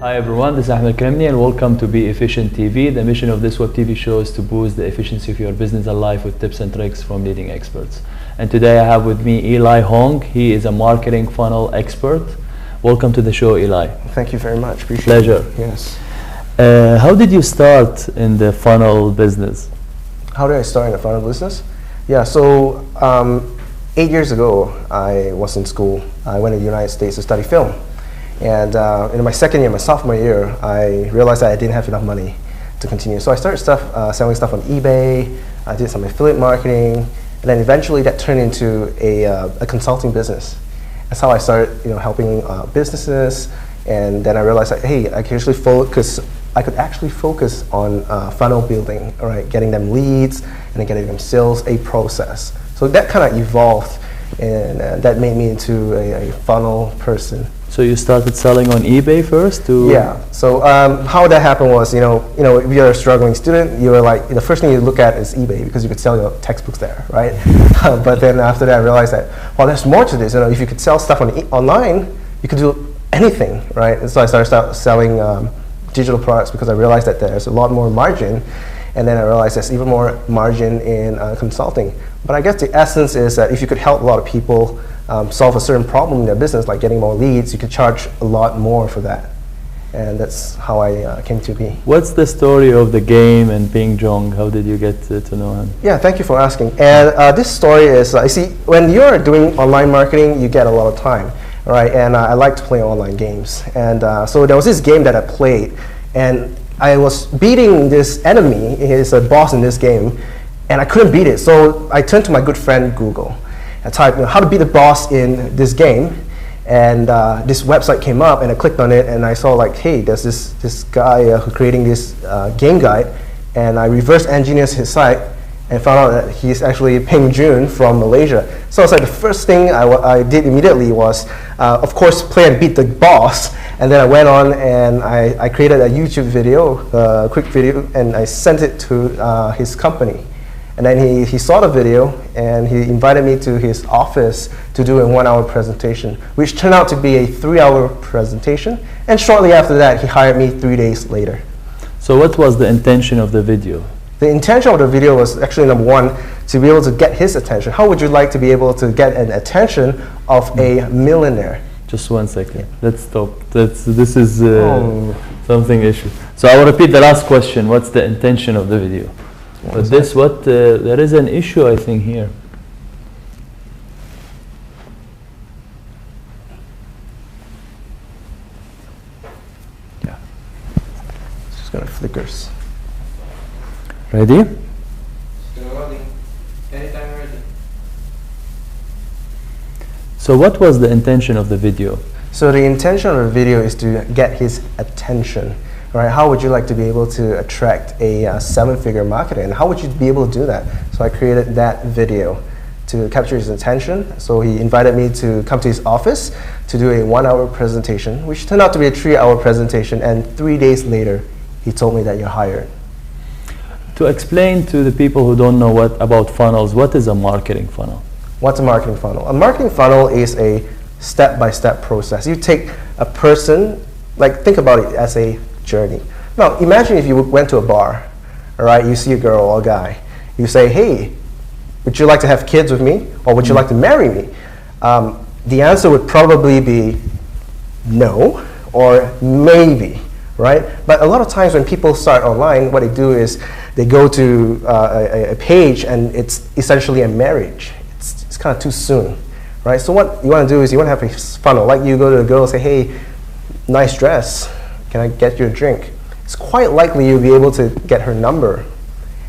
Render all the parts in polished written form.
Hi everyone, this is Ahmed Kremni and welcome to Be Efficient TV. The mission of this web TV show is to boost the efficiency of your business and life with tips and tricks from leading experts. And today I have with me Eli Hong. He is a marketing funnel expert. Welcome to the show, Eli. Thank you very much. Appreciate Pleasure. it. Yes. How did you start in the funnel business? How did I start in the funnel business? Yeah, so 8 years ago, I was in school. I went to the United States to study film. And in my second year, my sophomore year, I realized that I didn't have enough money to continue. So I started selling stuff on eBay. I did some affiliate marketing, and then eventually that turned into a consulting business. That's how I started, helping businesses. And then I realized that hey, I could actually focus on funnel building, right? Getting them leads and then getting them sales, a process. So that kind of evolved, and that made me into a funnel person. So you started selling on eBay first? Yeah. So how that happened was, if you're a struggling student, you were like, the first thing you look at is eBay because you could sell your textbooks there, right? But then after that, I realized that, well, there's more to this. If you could sell stuff online, you could do anything, right? And so I started selling digital products because I realized that there's a lot more margin. And then I realized there's even more margin in consulting. But I guess the essence is that if you could help a lot of people solve a certain problem in their business, like getting more leads, you could charge a lot more for that. And that's how I came to be. What's the story of the game and Ping Jong? How did you get to know him? Yeah, thank you for asking. And this story is, you see, when you're doing online marketing, you get a lot of time, right? And I like to play online games. And so there was this game that I played, and I was beating this enemy, he's a boss in this game, and I couldn't beat it. So I turned to my good friend Google. I typed how to beat the boss in this game, and this website came up, and I clicked on it, and I saw like, hey, there's this guy who's creating this game guide, and I reverse engineered his site and found out that he's actually Ping Jun from Malaysia. So it's like the first thing I did immediately was, of course, play and beat the boss, and then I went on and I created a YouTube video, a quick video, and I sent it to his company. And then he saw the video, and he invited me to his office to do a 1-hour presentation, which turned out to be a 3-hour presentation. And shortly after that, he hired me 3 days later. So what was the intention of the video? The intention of the video was actually, number one, to be able to get his attention. How would you like to be able to get an attention of a millionaire? Just 1 second. Let's stop. This is something issue. So I will repeat the last question. What's the intention of the video? But this, there is an issue, I think, here. Yeah. It's just gonna flickers. Ready? Anytime ready. So what was the intention of the video? So the intention of the video is to get his attention. Right? How would you like to be able to attract a 7-figure marketer, and how would you be able to do that? So I created that video to capture his attention. So he invited me to come to his office to do a 1-hour presentation, which turned out to be a 3-hour presentation, and 3 days later, he told me that you're hired. To explain to the people who don't know about funnels, what is a marketing funnel? What's a marketing funnel? A marketing funnel is a step-by-step process. You take a person, like think about it as a journey. Now, imagine if you went to a bar, all right, you see a girl or a guy, you say, hey, would you like to have kids with me, or would you like to marry me? The answer would probably be no, or maybe, right? But a lot of times when people start online, what they do is they go to a page, and it's essentially a marriage. It's kind of too soon, right? So what you want to do is you want to have a funnel, like you go to a girl and say, hey, nice dress. Can I get you a drink? It's quite likely you'll be able to get her number.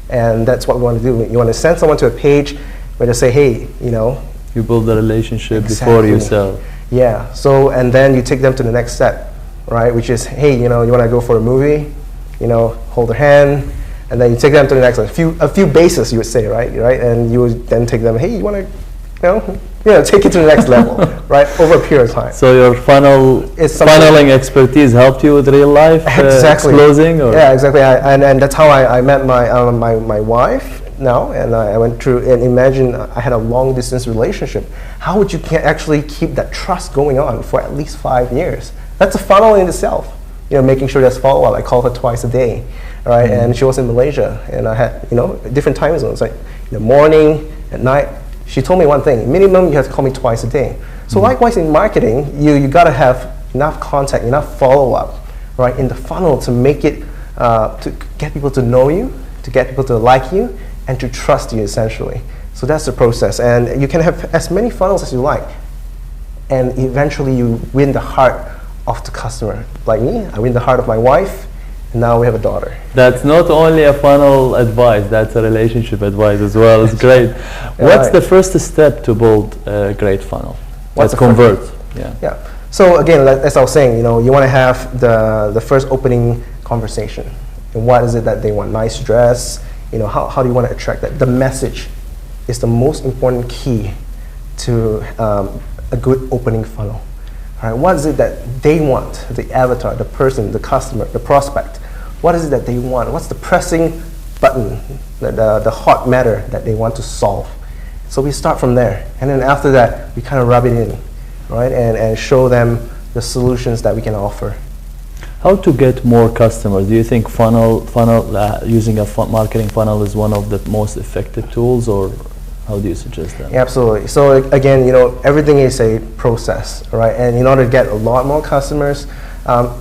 And that's what we want to do. You want to send someone to a page where they say, hey, You build a relationship before you sell. Yeah, so, and then you take them to the next step, right? Which is, hey, you want to go for a movie? Hold their hand. And then you take them to the next, a few bases, you would say, right? And you would then take them, hey, you want to, take it to the next level, right? Over a period of time. So your funneling expertise helped you with real life exactly. closing? Or? Yeah, exactly. And that's how I met my wife now, and I went through, and imagine I had a long distance relationship. How would you actually keep that trust going on for at least 5 years? That's a funnel in itself. making sure there's follow-up. I call her twice a day, right? And she was in Malaysia, and I had, different time zones, like in the morning, at night. She told me one thing: minimum, you have to call me twice a day. So likewise in marketing, you got to have enough contact, enough follow-up, right, in the funnel to make it, to get people to know you, to get people to like you, and to trust you, essentially. So that's the process. And you can have as many funnels as you like, and eventually you win the heart of the customer. Like me, I win the heart of my wife, and now we have a daughter. That's not only a funnel advice, that's a relationship advice as well. It's great. What's the first step to build a great funnel? Let's convert. Yeah. So again, as I was saying, you want to have the first opening conversation. And what is it that they want? Nice dress. How do you want to attract that? The message is the most important key to a good opening funnel. All right, what is it that they want? The avatar, the person, the customer, the prospect. What is it that they want? What's the pressing button, the hot matter that they want to solve? So we start from there, and then after that, we kind of rub it in, right, and show them the solutions that we can offer. How to get more customers? Do you think using a marketing funnel is one of the most effective tools, or how do you suggest that? Absolutely. So again, everything is a process, right? And in order to get a lot more customers,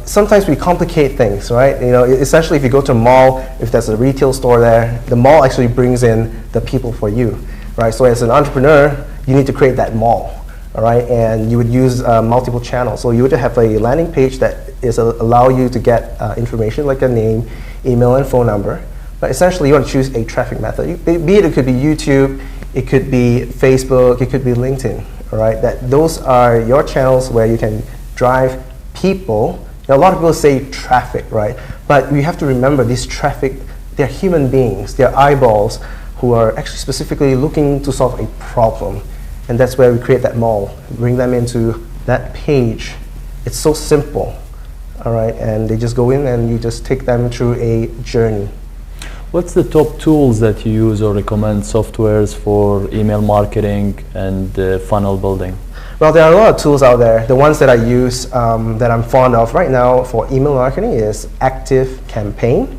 sometimes we complicate things, right? Essentially, if you go to a mall, if there's a retail store there, the mall actually brings in the people for you, right? So as an entrepreneur, you need to create that mall, all right? And you would use multiple channels. So you would have a landing page that allow you to get information like a name, email, and phone number. But essentially, you want to choose a traffic method. Be it could be YouTube, it could be Facebook, it could be LinkedIn, all right? Those are your channels where you can drive people. Now, a lot of people say traffic, right? But you have to remember this traffic, they're human beings, they're eyeballs who are actually specifically looking to solve a problem. And that's where we create that mall, bring them into that page. It's so simple, all right? And they just go in and you just take them through a journey. What's the top tools that you use or recommend softwares for email marketing and funnel building? Well, there are a lot of tools out there. The ones that I use that I'm fond of right now for email marketing is ActiveCampaign.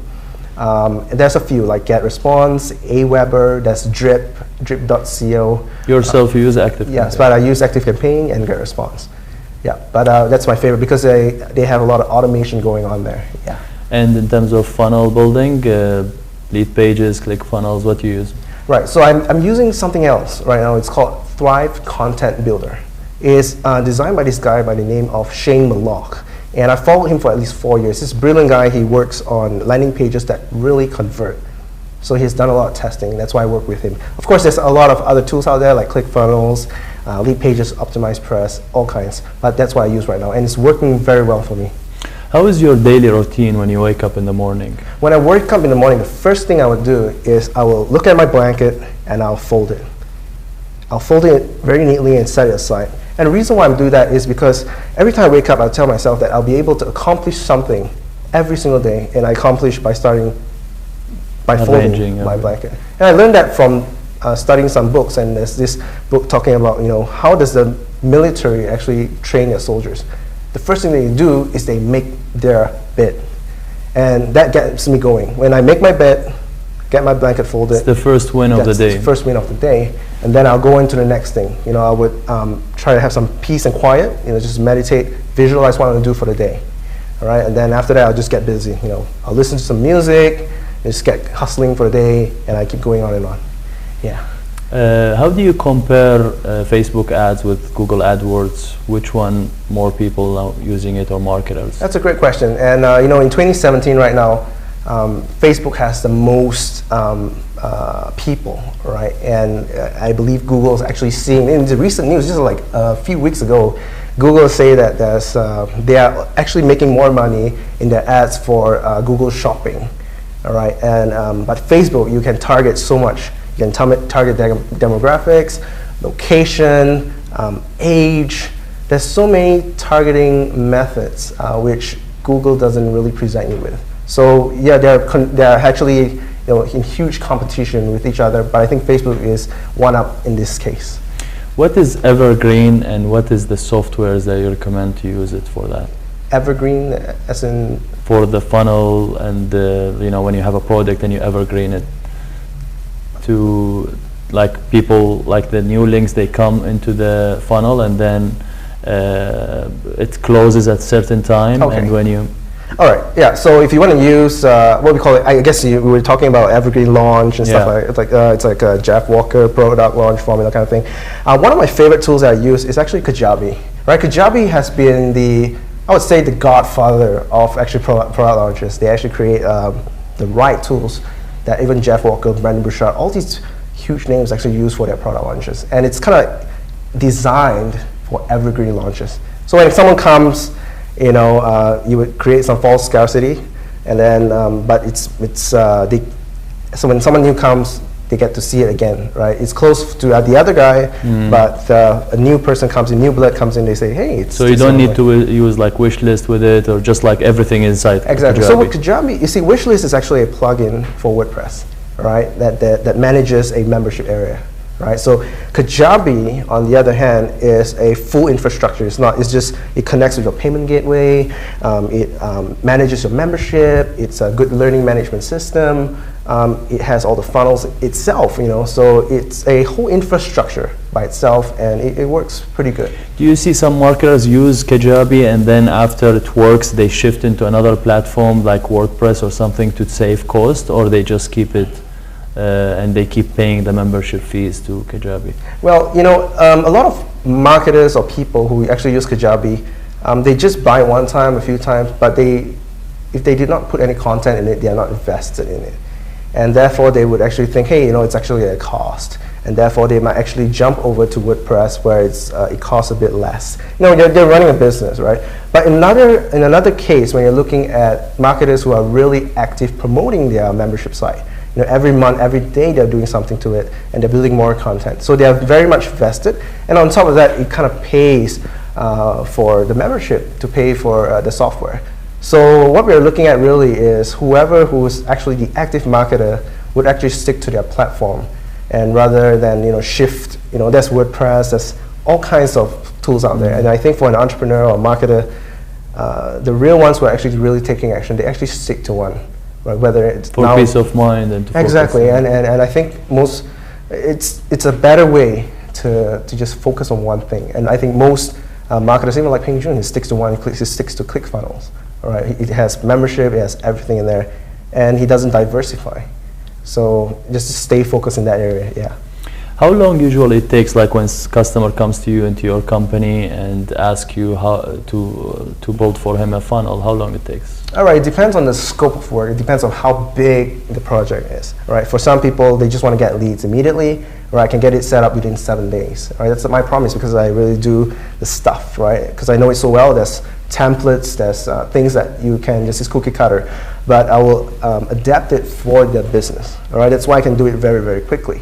There's a few like GetResponse, Aweber, there's drip.co. Yourself, you use ActiveCampaign? Yes, but I use ActiveCampaign and GetResponse. Yeah, but that's my favorite because they have a lot of automation going on there. Yeah. And in terms of funnel building, lead pages, ClickFunnels, what do you use? Right, so I'm using something else right now. It's called Thrive Content Builder. It's designed by this guy by the name of Shane Malloch. And I followed him for at least 4 years. This brilliant guy, he works on landing pages that really convert. So he's done a lot of testing. That's why I work with him. Of course, there's a lot of other tools out there like ClickFunnels, Lead Pages, Optimized Press, all kinds. But that's what I use right now. And it's working very well for me. How is your daily routine when you wake up in the morning? When I wake up in the morning, the first thing I would do is I will look at my blanket and I'll fold it. I'll fold it very neatly and set it aside. And the reason why I'm doing that is because every time I wake up, I'll tell myself that I'll be able to accomplish something every single day, and I accomplish by folding my blanket. And I learned that from studying some books, and there's this book talking about how does the military actually train their soldiers. The first thing they do is they make their bed. And that gets me going. When I make my bed, get my blanket folded. It's the first win of the day. That's the first win of the day. And then I'll go into the next thing. I would try to have some peace and quiet, just meditate, visualize what I'm going to do for the day. All right, and then after that, I'll just get busy. I'll listen to some music, just get hustling for the day, and I keep going on and on. Yeah. How do you compare Facebook ads with Google AdWords? Which one more people are using it, or marketers? That's a great question. And in 2017 right now, Facebook has the most people, right? And I believe Google is actually seeing, in the recent news, just like a few weeks ago, Google say that they are actually making more money in their ads for Google Shopping, all right? And but Facebook, you can target so much. You can target demographics, location, age. There's so many targeting methods which Google doesn't really present you with. So yeah, they're actually in huge competition with each other, but I think Facebook is one up in this case. What is Evergreen, and what is the softwares that you recommend to use it for that? evergreen, as in? For the funnel and when you have a product and you evergreen it to like people, like the new links, they come into the funnel and then it closes at certain time. Okay. And when you all right, yeah. So if you want to use what we call it, I guess we were talking about evergreen launch and stuff like it's like a Jeff Walker product launch formula kind of thing. One of my favorite tools that I use is actually Kajabi. Right, Kajabi has been I would say the godfather of actually product launches. They actually create the right tools that even Jeff Walker, Brandon Bouchard, all these huge names actually use for their product launches, and it's kind of designed for evergreen launches. So when someone comes, you would create some false scarcity, and then so when someone new comes, they get to see it again, right? It's close to the other guy, but a new person comes in, new blood comes in, they say, hey, it's... So you don't need to use like wish list with it, or just like everything inside Exactly. Kajabi. So with Kajabi, you see, wish list is actually a plugin for WordPress, right? That manages a membership area, right? So Kajabi, on the other hand, is a full infrastructure. It connects with your payment gateway, it manages your membership, it's a good learning management system, it has all the funnels itself, so it's a whole infrastructure by itself, and it works pretty good. Do you see some marketers use Kajabi and then after it works, they shift into another platform like WordPress or something to save cost, or they just keep it and they keep paying the membership fees to Kajabi? Well, a lot of marketers or people who actually use Kajabi, they just buy one time, a few times, but if they did not put any content in it, they are not invested in it. And therefore, they would actually think, hey, it's actually a cost. And therefore, they might actually jump over to WordPress where it costs a bit less. They're running a business, right? But in another case, when you're looking at marketers who are really active promoting their membership site, every month, every day, they're doing something to it, and they're building more content. So they are very much vested. And on top of that, it kind of pays for the membership to pay for the software. So what we're looking at really is whoever who's actually the active marketer would actually stick to their platform, and rather than shift. There's WordPress, there's all kinds of tools out there, and I think for an entrepreneur or marketer, the real ones who are actually really taking action, they actually stick to one, right? Whether it's for peace of mind and to exactly, and I think it's a better way to just focus on one thing, and I think most marketers, even like Peng Joon, he sticks to one. He sticks to ClickFunnels. All right, it has membership, it has everything in there, and he doesn't diversify. So just stay focused in that area. Yeah. How long usually it takes, like when customer comes to you into your company and ask you how to build for him a funnel? How long it takes? All right, it depends on the scope of work. It depends on how big the project is. Right. For some people, they just want to get leads immediately, or I can get it set up within 7 days. Right. That's my promise, because I really do the stuff. Right. Because I know it so well. There's templates. There's things that you can just is cookie cutter, but I will adapt it for the business. All right. That's why I can do it very, very quickly.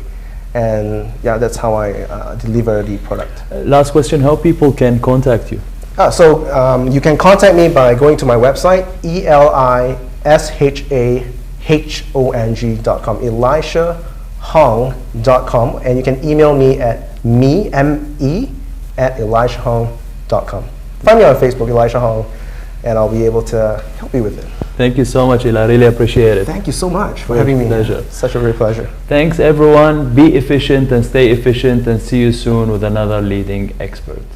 And yeah, that's how I deliver the product. Last question, how people can contact you? You can contact me by going to my website, elishahong.com, elishahong.com, and you can email me at me@elishahong.com. Find me on Facebook, Elisha Hong, and I'll be able to help you with it. Thank you so much, Eli. I really appreciate it. Thank you so much for having me. Pleasure. Such a great pleasure. Thanks, everyone. Be efficient and stay efficient, and see you soon with another leading expert.